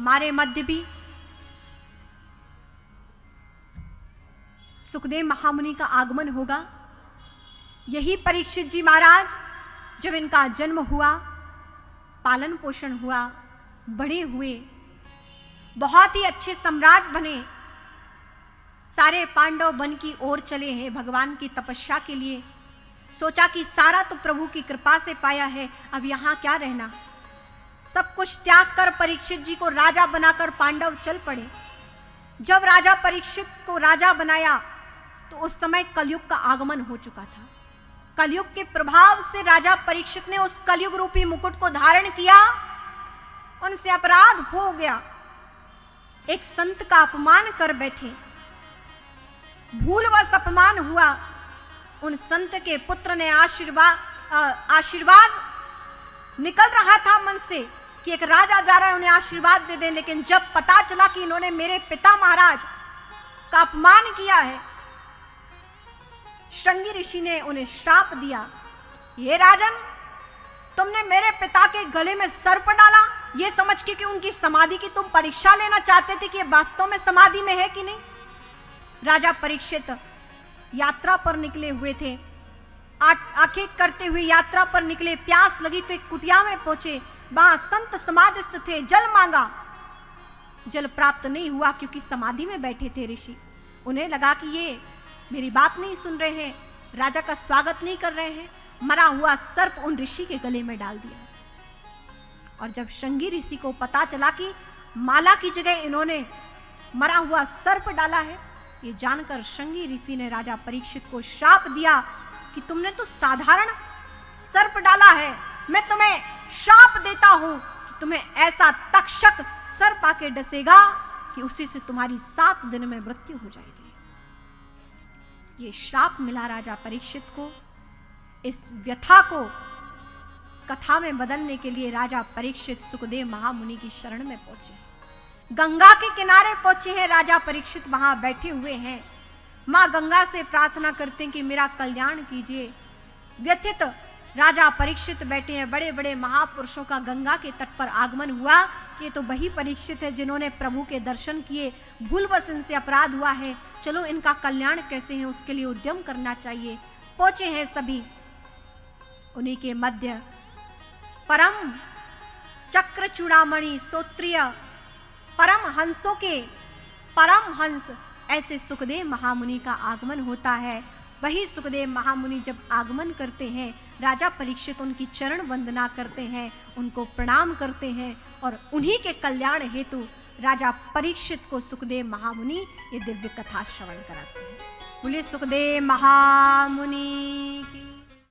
हमारे मध्य भी सुखदेव महामुनि का आगमन होगा। यही परीक्षित जी महाराज जब इनका जन्म हुआ, पालन पोषण हुआ, बड़े हुए, बहुत ही अच्छे सम्राट बने, सारे पांडव वन की ओर चले हैं भगवान की तपस्या के लिए। सोचा कि सारा तो प्रभु की कृपा से पाया है, अब यहां क्या रहना। सब कुछ त्याग कर परीक्षित जी को राजा बनाकर पांडव चल पड़े। जब राजा परीक्षित को राजा बनाया तो उस समय कलयुग का आगमन हो चुका था। कलयुग के प्रभाव से राजा परीक्षित ने उस कलयुग रूपी मुकुट को धारण किया, उनसे अपराध हो गया। एक संत का अपमान कर बैठे, भूलवश अपमान हुआ। उन संत के पुत्र ने आशीर्वाद निकल रहा था मन से कि एक राजा जा रहा है, उन्हें आशीर्वाद दे दे, लेकिन जब पता चला कि इन्होंने मेरे पिता महाराज का अपमान किया है, श्रृंगी ऋषि ने उन्हें श्राप दिया, ये राजन, तुमने मेरे पिता के गले में सर्प डाला, ये समझ के कि उनकी समाधि की तुम परीक्षा लेना चाहते थे कि ये वास्तव में समाधि में है कि नहीं। राजा परीक्षित यात्रा पर निकले हुए थे, आंखें करते हुए यात्रा पर निकले, प्यास लगी तो एक कुटिया में पहुंचे, वहां संत समाधिस्थ थे, जल मांगा, जल प्राप्त नहीं हुआ क्योंकि समाधि में बैठे थे ऋषि। उन्हें लगा कि ये मेरी बात नहीं सुन रहे हैं, राजा का स्वागत नहीं कर रहे हैं, मरा हुआ सर्प उन ऋषि के गले में डाल दिया। और जब श्रृंगी ऋषि को पता चला कि माला की जगह इन्होंने मरा हुआ सर्प डाला है, ये जानकर श्रृंगी ऋषि ने राजा परीक्षित को श्राप दिया कि तुमने तो साधारण सर्प डाला है, मैं तुम्हें श्राप देता हूं कि तुम्हें ऐसा तक्षक सर्प आके डसेगा कि उसी से तुम्हारी 7 दिन में मृत्यु हो जाएगी। ये श्राप मिला राजा परीक्षित को। इस व्यथा को कथा में बदलने के लिए राजा परीक्षित सुखदेव महामुनि की शरण में पहुंचे। गंगा के किनारे पहुंचे हैं राजा परीक्षित, वहां बैठे हुए हैं, मां गंगा से प्रार्थना करते हैं कि मेरा कल्याण कीजिए। व्यथित राजा परीक्षित बैठे हैं, बड़े बड़े महापुरुषों का गंगा के तट पर आगमन हुआ। ये तो वही परीक्षित है जिन्होंने प्रभु के दर्शन किए, भूलवश इनसे अपराध हुआ है, चलो इनका कल्याण कैसे है उसके लिए उद्यम करना चाहिए। पहुंचे हैं सभी, उन्हीं के मध्य परम चक्र चूड़ामणि सोत्रिय परम हंसों के परम हंस ऐसे सुखदेव महामुनि का आगमन होता है। वही सुखदेव महामुनि जब आगमन करते हैं, राजा परीक्षित उनकी चरण वंदना करते हैं, उनको प्रणाम करते हैं और उन्हीं के कल्याण हेतु राजा परीक्षित को सुखदेव महामुनि ये दिव्य कथा श्रवण कराते हैं। बोले सुखदेव महामुनि